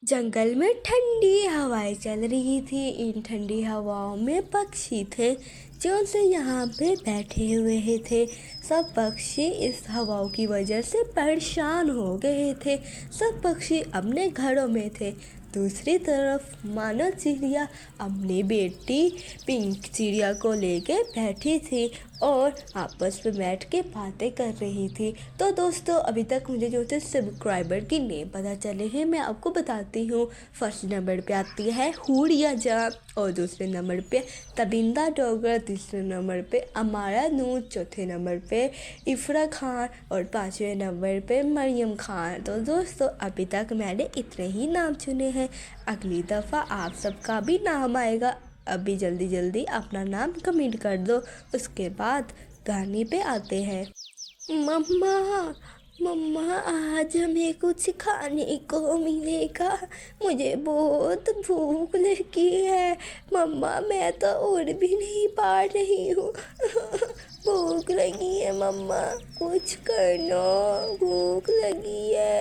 जंगल में ठंडी हवाएं चल रही थी। इन ठंडी हवाओं में पक्षी थे जो से यहाँ पे बैठे हुए थे। सब पक्षी इस हवाओं की वजह से परेशान हो गए थे। सब पक्षी अपने घरों में थे। दूसरी तरफ मानो चिड़िया अपनी बेटी पिंक चिड़िया को लेके बैठी थी और आपस में बैठ के बातें कर रही थी। तो दोस्तों, अभी तक मुझे जो थे सब्सक्राइबर की नेम पता चले हैं, मैं आपको बताती हूँ। फर्स्ट नंबर पे आती है हुड़िया जान, और दूसरे नंबर पे तबिंदा डोगर, तीसरे नंबर पे अमारा नूर, चौथे नंबर पे इफ़रा खान और पाँचवें नंबर पे मरियम खान। तो दोस्तों, अभी तक मैंने इतने ही नाम चुने हैं। अगली दफ़ा आप सबका भी नाम आएगा। अभी जल्दी जल्दी अपना नाम कमेंट कर दो। उसके बाद गाने पे आते हैं। मम्मा, मम्मा आज हमें कुछ खाने को मिलेगा, मुझे बहुत भूख लगी है। मम्मा मैं तो उड़ भी नहीं पा रही हूँ। भूख लगी है मम्मा, कुछ करना, भूख लगी है।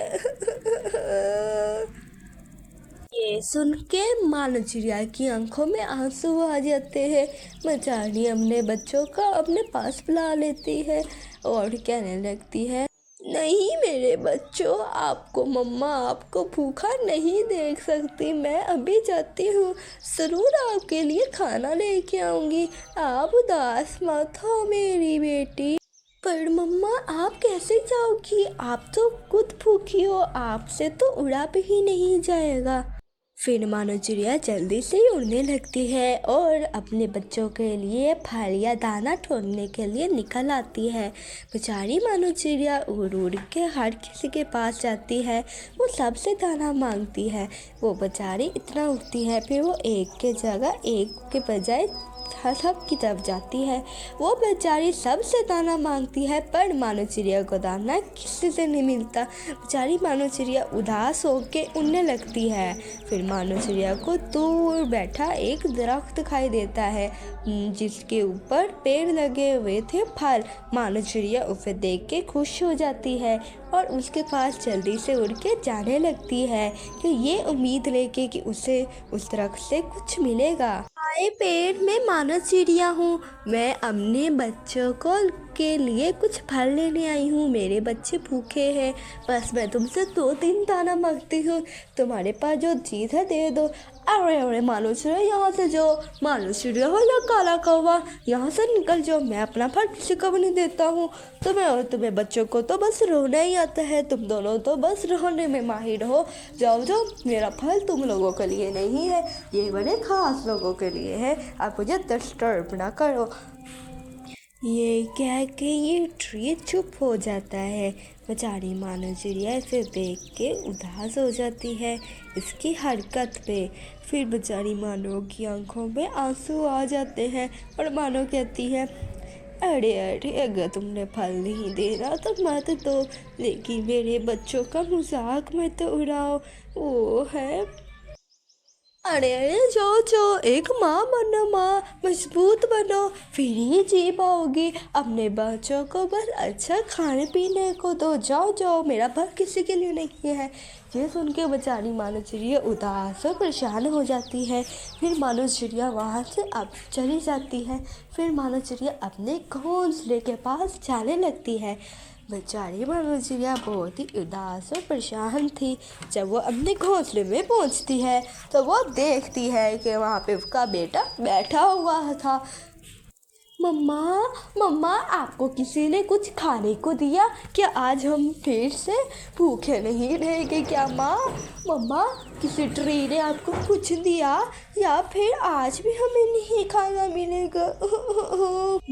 ये सुन के मानो चिड़िया की आंखों में आंसू आ जाते हैं। बेचारी अपने बच्चों को अपने पास बुला लेती है और कहने लगती है, नहीं मेरे बच्चों, आपको मम्मा आपको भूखा नहीं देख सकती। मैं अभी जाती हूँ, ज़रूर आपके लिए खाना लेके आऊँगी। आप उदास मत हो मेरी बेटी। पर मम्मा आप कैसे जाओगी, आप तो खुद भूखी हो, आपसे तो उड़ा भी ही नहीं जाएगा। फिर मानो चिड़िया जल्दी से ही उड़ने लगती है और अपने बच्चों के लिए फल या दाना ढूंढने के लिए निकल आती है। बेचारी मानो चिड़िया उड़ उड़ के हर किसी के पास जाती है। वो सबसे दाना मांगती है। वो बेचारी इतना उड़ती है, फिर वो एक के जगह एक के बजाय सब की तरफ जाती है। वो बेचारी सबसे दाना मांगती है, पर मानो चिड़िया को दाना किसी से नहीं मिलता। बेचारी मानो चिड़िया उदास होके उड़ने लगती है। फिर मानो चिड़िया को दूर बैठा एक दरख्त दिखाई देता है जिसके ऊपर पेड़ लगे हुए थे फल। मानो चिड़िया उसे देख के खुश हो जाती है और उसके पास जल्दी से उड़ के जाने लगती है कि ये उम्मीद लेके कि उसे उस दरख्त से कुछ मिलेगा। हाय पेड़, मैं मानो चिड़िया हूँ। मैं अपने बच्चों को के लिए कुछ फल लेने आई हूँ। मेरे बच्चे भूखे हैं, बस मैं तुमसे 2-3 दाना मांगती हूँ। तुम्हारे पास जो चीज़ है दे दो। अरे अरे मानो चिड़िया, यहाँ से जाओ। मानो चिड़िया हो या काला कौवा, यहाँ से निकल जाओ। मैं अपना फल किसी को भी नहीं देता हूँ। तुम्हें और तुम्हें बच्चों को तो बस रोना ही आता है। तुम दोनों तो बस रोने में माहिर हो। जाओ जाओ, मेरा फल तुम लोगों के लिए नहीं है, ये बड़े खास लोगों के लिए है। आप मुझे डिस्टर्ब ना करो। ये कह के ये ट्री चुप हो जाता है। बेचारी मानो चिड़िया इसे देख के उदास हो जाती है इसकी हरकत पे। फिर बेचारी मानो की आंखों में आंसू आ जाते हैं और मानो कहती है, अरे अरे, अगर तुमने फल नहीं देना तो मत दो, लेकिन मेरे बच्चों का मजाक मत उड़ाओ। वो है, अरे अरे, जो जो एक माँ बनो, माँ मजबूत बनो, फिर ही जी पाओगी। अपने बच्चों को बस अच्छा खाने पीने को दो। जाओ जाओ, मेरा फल किसी के लिए नहीं है। ये सुन के बेचारी मानो चिड़िया उदास और परेशान हो जाती है। फिर मानो चिड़िया वहाँ से अब चली जाती है। फिर मानो चिड़िया अपने घोंसले के पास जाने लगती है। बेचारी मानो चिड़िया बहुत ही उदास और परेशान थी। जब वो अपने घोंसले में पहुंचती है तो वो देखती है कि वहाँ पे उसका बेटा बैठा हुआ था। मम्मा, मम्मा आपको किसी ने कुछ खाने को दिया क्या? आज हम फिर से भूखे नहीं रहेंगे क्या माँ? मम्मा, किसी ट्री ने आपको कुछ दिया या फिर आज भी हमें नहीं खाना मिलेगा?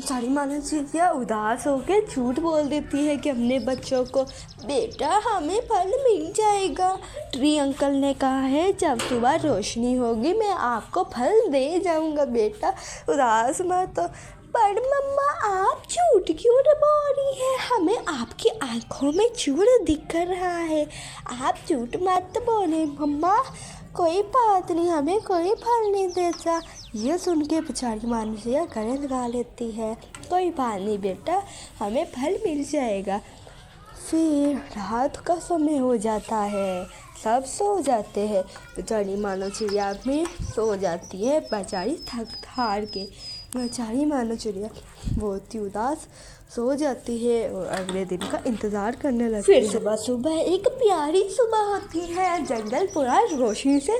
सारी मानो चिड़िया उदास होकर झूठ बोल देती है कि अपने बच्चों को, बेटा हमें फल मिल जाएगा। ट्री अंकल ने कहा है जब सुबह रोशनी होगी मैं आपको फल दे जाऊंगा, बेटा उदास मत। पर मम्मा आप झूठ क्यों बोल रही है? हमें आपकी आंखों में झूठ दिख रहा है। आप झूठ मत बोले मम्मा। कोई बात नहीं, हमें कोई फल नहीं देता। ये सुन के बेचारी मानो चिड़िया गले लगा लेती है। कोई बात नहीं बेटा, हमें फल मिल जाएगा। फिर रात का समय हो जाता है, सब सो जाते हैं। बेचारी मानो चिड़िया भी सो जाती है, बेचारी थक हार के। बेचारी मानो चिड़िया बहुत ही उदास सो जाती है और अगले दिन का इंतज़ार करने लगती है। फिर सुबह सुबह एक प्यारी सुबह होती है, जंगल पूरा रोशनी से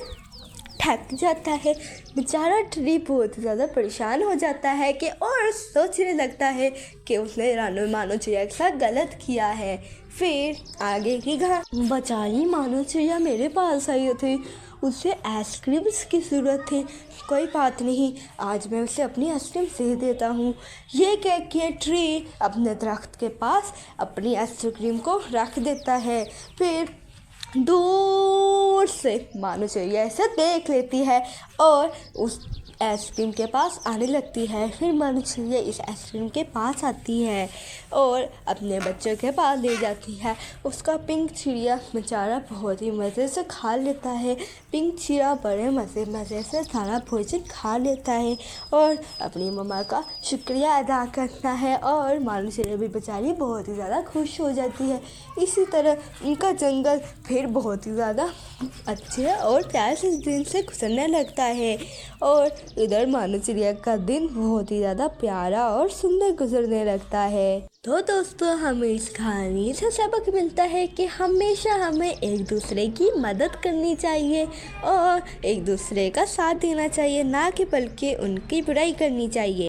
थक जाता है। बेचारा ट्री बहुत ज़्यादा परेशान हो जाता है कि और सोचने लगता है कि उसने मानो चिड़िया के साथ गलत किया है। फिर आगे की बेचारी मानो चिड़िया मेरे पास आई थी, उसे आइसक्रीम की ज़रूरत थी। कोई बात नहीं, आज मैं उसे अपनी आइसक्रीम दे देता हूँ। ये कह के ट्री अपने दरख्त के पास अपनी आइसक्रीम को रख देता है। फिर दूर से मानो चिड़िया ऐसे देख लेती है और उस आइसक्रीम के पास आने लगती है। फिर मानो चिड़िया इस आइसक्रीम के पास आती है और अपने बच्चों के पास ले जाती है। उसका पिंक चिड़िया बेचारा बहुत ही मज़े से खा लेता है। पिंक चिड़िया बड़े मज़े से सारा भोजन खा लेता है और अपनी मम्मा का शुक्रिया अदा करता है और मानो चिड़िया भी बेचारी बहुत ही ज़्यादा खुश हो जाती है। इसी तरह उनका जंगल फिर बहुत ही ज़्यादा अच्छे और प्यार से दिन से गुजरने लगता है और इधर मानो चिड़िया का दिन बहुत ही ज़्यादा प्यारा और सुंदर गुजरने लगता है। तो दोस्तों, हमें इस कहानी से सबक मिलता है कि हमेशा हमें एक दूसरे की मदद करनी चाहिए और एक दूसरे का साथ देना चाहिए, ना कि बल्कि उनकी बुराई करनी चाहिए।